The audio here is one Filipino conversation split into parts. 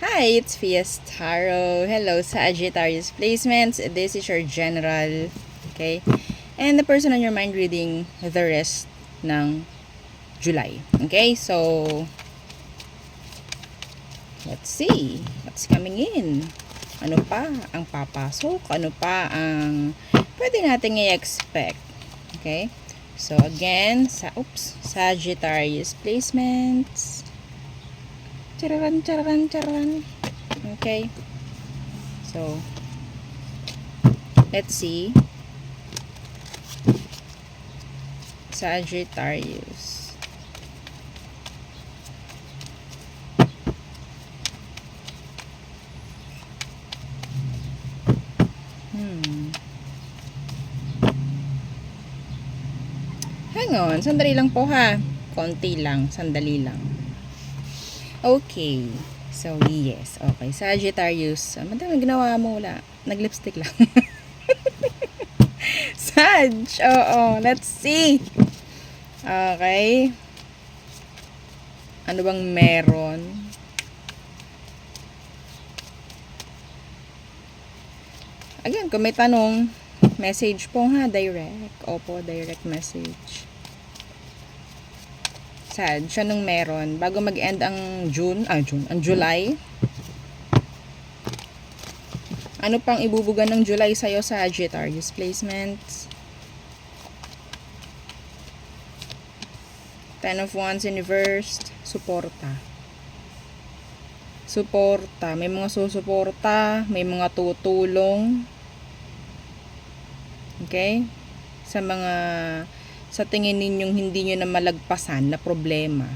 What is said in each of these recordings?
Hi, it's Fias Taro. Hello, Sagittarius Placements. This is your general, okay? And the person on your mind reading the rest ng July. Okay, so let's see what's coming in. Ano pa ang papasok? Ano pa ang pwede nating i-expect? Okay, so again, Sagittarius Placements. Chararan, chararan, chararan. Okay. So, let's see. Sagittarius. Hang on. Sandali lang po ha. Konti lang. Sandali lang. Okay. So, yes. Okay. Sagittarius. Madami ginawa mo. Wala. Nag-lipstick lang. Sag. Oo. Let's see. Okay. Ano bang meron? Again, kung may tanong, message po ha. Direct. Opo, direct message. Sad, siya nung meron. Bago mag-end ang ang July. Ano pang ibubuga ng July sa'yo, Sagittarius Placements? Ten of Wands in reversed. Suporta. Suporta. May mga susuporta. May mga tutulong. Okay? Sa tingin ninyong hindi nyo na malagpasan na problema,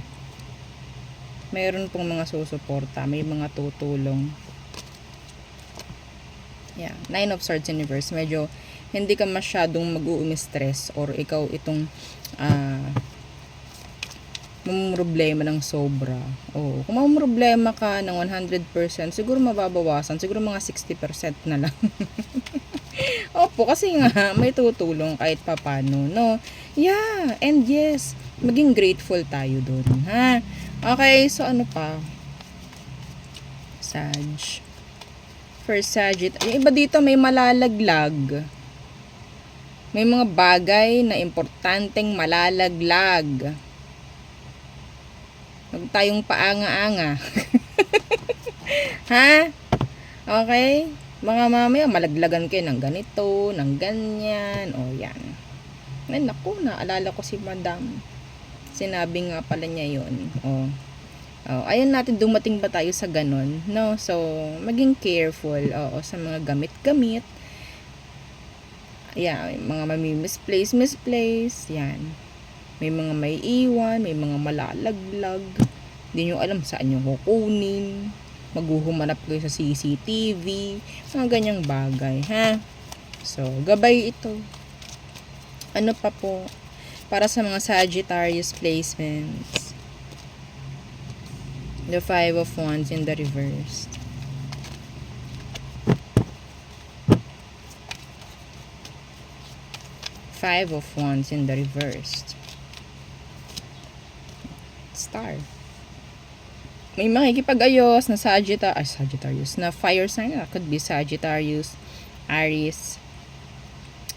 mayroon pong mga susuporta, may mga tutulong. Yeah, Nine of Swords in reverse. Medyo hindi ka masyadong mag-uumi-stress or ikaw itong problema ng sobra. Oh, kung problema ka ng 100%, siguro mababawasan, siguro mga 60% na lang. Opo, kasi nga may tutulong kahit papano, no? Yeah, and yes, maging grateful tayo dun, ha? Okay, so ano pa? Sag. First Sagittarius. Yung iba dito may malalaglag. May mga bagay na importanteng malalaglag. Huwag tayong paanga-anga. Ha? Okay? Mga mamaya malaglagan kayo ng ganito, ng ganyan, o yan. Ay naku, naalala ko si Madam. Sinabi nga pala niya yun. Ayun natin, dumating ba tayo sa ganon, no? So, maging careful, sa mga gamit-gamit. Yan, mga misplace, yan. May mga may iwan, may mga malalaglag. Hindi nyo alam saan nyo kukunin. Maghuhumanap kayo sa CCTV, mga ganyang bagay, ha? So, gabay ito. Ano pa po? Para sa mga Sagittarius placements. The Five of Wands in the reverse. Five of Wands in the reverse. Star. May makikipag-ayos na Sagittarius na fire sign. Could be Sagittarius, Aries,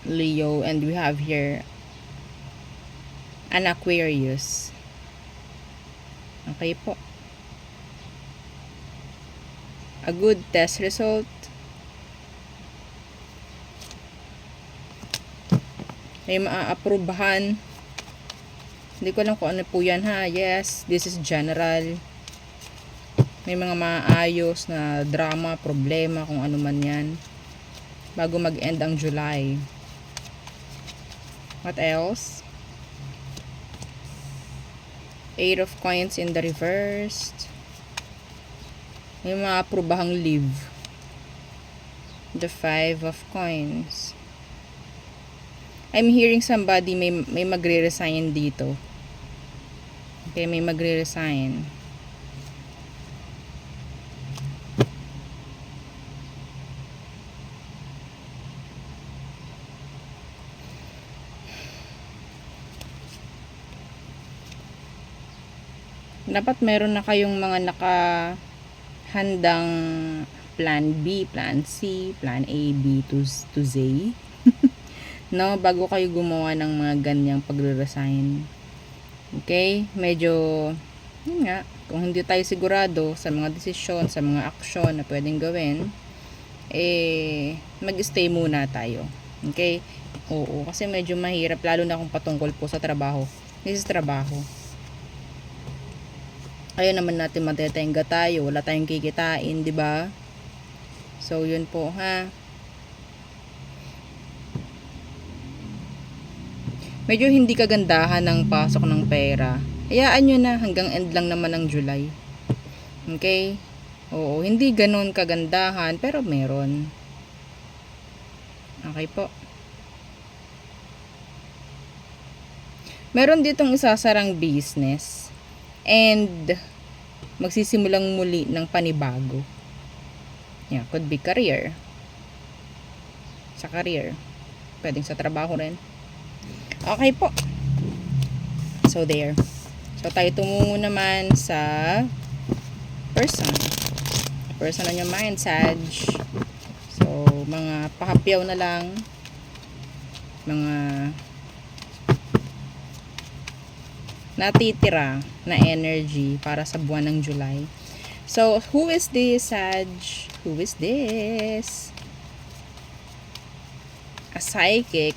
Leo, and we have here an Aquarius. Okay po. A good test result. May maaaprobahan. Hindi ko lang kung ano po yan, ha. Yes, this is general. May mga maayos na drama, problema, kung ano man yan. Bago mag-end ang July. What else? Eight of Coins in the reverse. May mga aprobahang leave. The Five of Coins. I'm hearing somebody may magre-resign dito. Okay, may magre-resign. Dapat meron na kayong mga handang plan B, plan C, plan A, B to Z. No, bago kayo gumawa ng mga ganyang pagre-resign. Okay? Medyo, yun nga, kung hindi tayo sigurado sa mga desisyon, sa mga aksyon na pwedeng gawin, mag-stay muna tayo. Okay? Oo, kasi medyo mahirap, lalo na kung patungkol po sa trabaho. This is trabaho. Ayaw naman natin matetenga tayo, wala tayong kikitain, di ba? So, yun po, ha? Medyo hindi kagandahan ng pasok ng pera. Hayaan nyo na, hanggang end lang naman ng July. Okay? Oo, hindi ganun kagandahan, pero meron. Okay po. Meron ditong isasarang business and magsisimulang muli ng panibago. Yeah, could be career. Sa career. Pwedeng sa trabaho rin. Okay po. So, there. So, tayo tumungo naman sa person. Person on your mind, Sag. So, mga pahapyaw na lang. Mga natitira na energy para sa buwan ng July. So, who is this, Sag? Who is this? A psychic.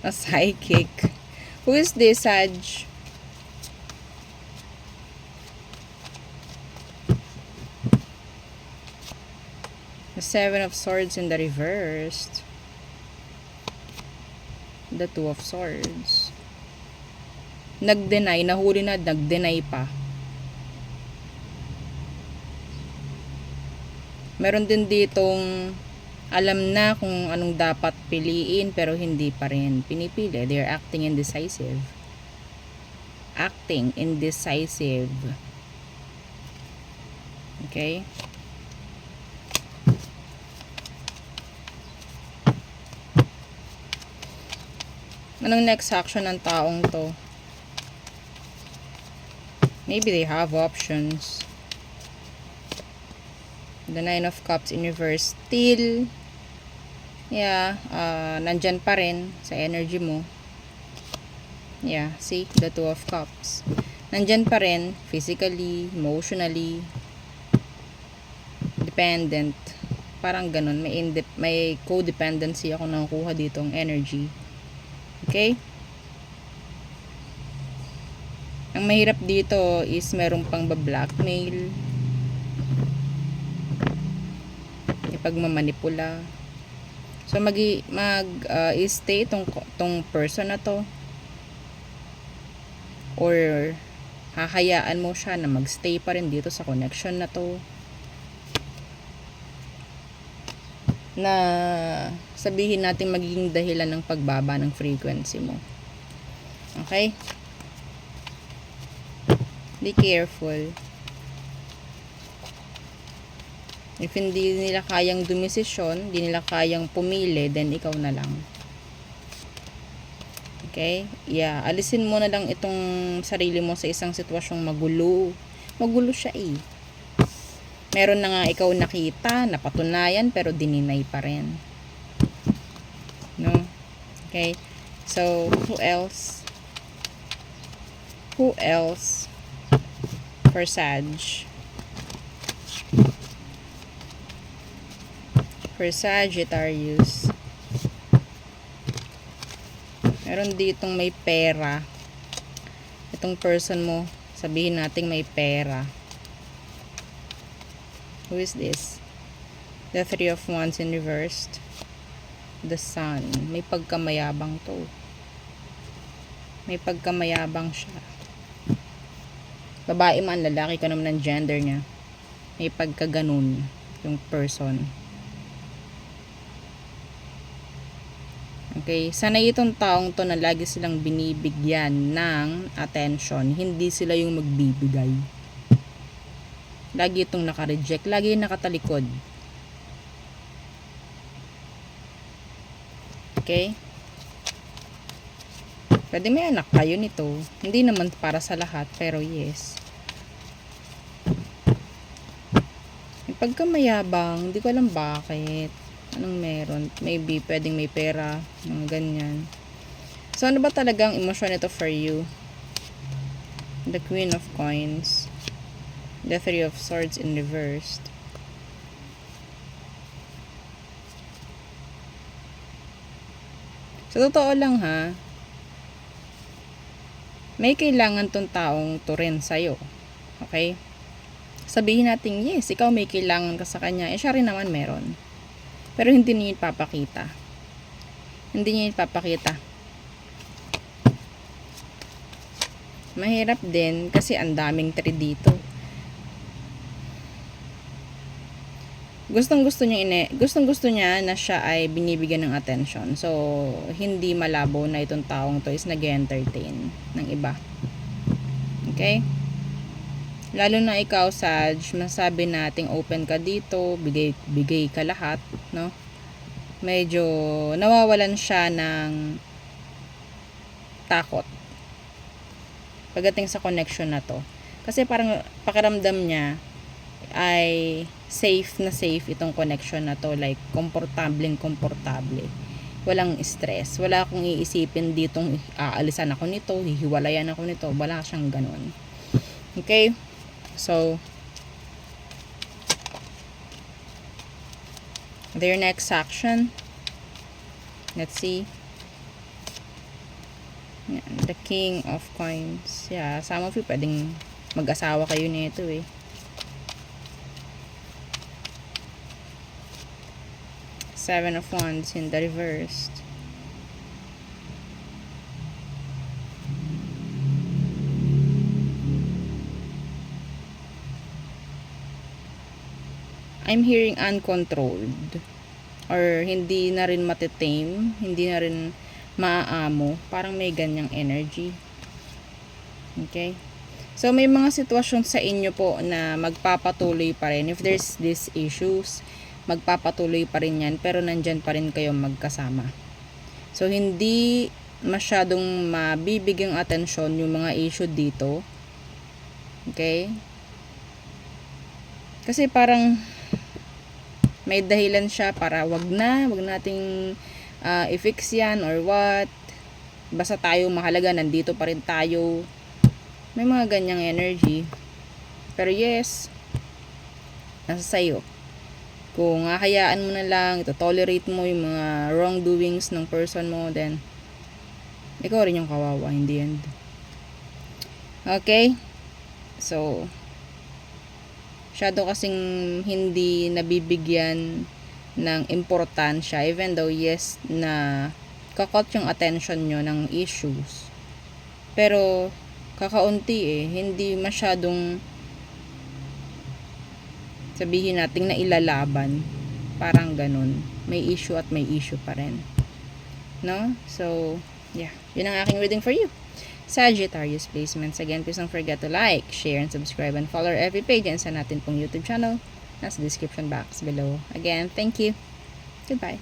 A psychic. Who is this, Sag? The Seven of Swords in the reversed. The Two of Swords. Nag-deny, nahuli na, nag-deny pa. Meron din ditong alam na kung anong dapat piliin pero hindi pa rin pinipili. They're acting indecisive. Acting indecisive. Okay? Anong next action ng taong to? Maybe they have options. The Nine of Cups in reverse. Still, yeah, nandyan pa rin sa energy mo. Yeah, see? The Two of Cups. Nandyan pa rin, physically, emotionally, dependent. Parang ganun. May codependency ako nakukuha dito ang energy. Okay? Ang mahirap dito is merong pang blackmail, pagmamanipula. So stay tong person na to, or hahayaan mo siya na magstay pa rin dito sa connection na to, na sabihin natin magiging dahilan ng pagbaba ng frequency mo. Okay? Be careful. If hindi nila kayang dumesisyon, hindi nila kayang pumili, then ikaw na lang. Okay? Yeah, alisin mo na lang itong sarili mo sa isang sitwasyong magulo. Magulo siya eh. Meron na nga ikaw nakita, napatunayan, pero dininay pa rin. No? Okay? So, who else? Who else? For Sag. For Sagittarius. Meron ditong may pera. Itong person mo, sabihin natin may pera. Who is this? The Three of Wands in reversed. The Sun. May pagkamayabang to. May pagkamayabang siya. Babae man, lalaki ka naman ng gender niya. May pagkaganon yung person. Okay, sanay itong taong to na lagi silang binibigyan ng attention. Hindi sila yung magbibigay. Lagi itong naka-reject. Lagi yung nakatalikod. Okay? Pwede may anak kayo nito. Hindi naman para sa lahat, pero yes. pagka mayabang, hindi ko alam bakit. Anong meron? Maybe, pwedeng may pera. Mga ganyan. So, ano ba talagang emosyon ito for you? The Queen of Coins. The Three of Swords in reversed. Sa totoo lang ha, may kailangan tong taong to rin sa'yo. Okay? Sabihin natin, yes, ikaw may kailangan ka sa kanya. Siya rin naman meron. Pero hindi niya ipapakita. Hindi niya ipapakita. Mahirap din kasi ang daming 3 dito. Gustong-gusto niya na siya ay binibigyan ng attention. So, hindi malabo na itong taong to is nag-entertain ng iba. Okay? Lalo na ikaw, Sag, masabi nating open ka dito, bigay ka lahat, no? Medyo nawawalan siya ng takot pagdating sa connection na to. Kasi parang pakiramdam niya ay safe na safe itong connection na to, like komportable. Walang stress. Wala akong iisipin ditong aalisan ako nito, hihiwalayan ako nito. Wala siyang ganun. Okay? So, their next action. Let's see. The King of Coins. Yeah, some of you pwedeng mag-asawa kayo nito eh. Seven of Wands in the reversed. I'm hearing uncontrolled. Or hindi na rin matitame. Hindi na rin maaamo. Parang may ganyang energy. Okay? So, may mga sitwasyon sa inyo po na magpapatuloy pa rin. If there's these issues, magpapatuloy pa rin yan. Pero nandyan pa rin kayo magkasama. So, hindi masyadong mabibigyang atensyon yung mga issue dito. Okay? Kasi parang may dahilan siya para wag nating i-fix yan or what. Basta tayo mahalaga, nandito pa rin tayo. May mga ganyang energy. Pero yes, nasa sayo. Kung hayaan mo na lang, ito-tolerate mo yung mga wrongdoings ng person mo, then ikaw rin yung kawawa in the end. Okay? So, masyado kasing hindi nabibigyan ng importansya, even though yes, na kakot yung attention nyo ng issues. Pero, kakaunti eh, hindi masyadong sabihin natin na ilalaban. Parang ganun. May issue at may issue pa rin. No? So, yeah. Yun ang aking reading for you. Sagittarius placements. Again, please don't forget to like, share, and subscribe, and follow our every page and sa natin pong YouTube channel. Nasa description box below. Again, thank you. Goodbye.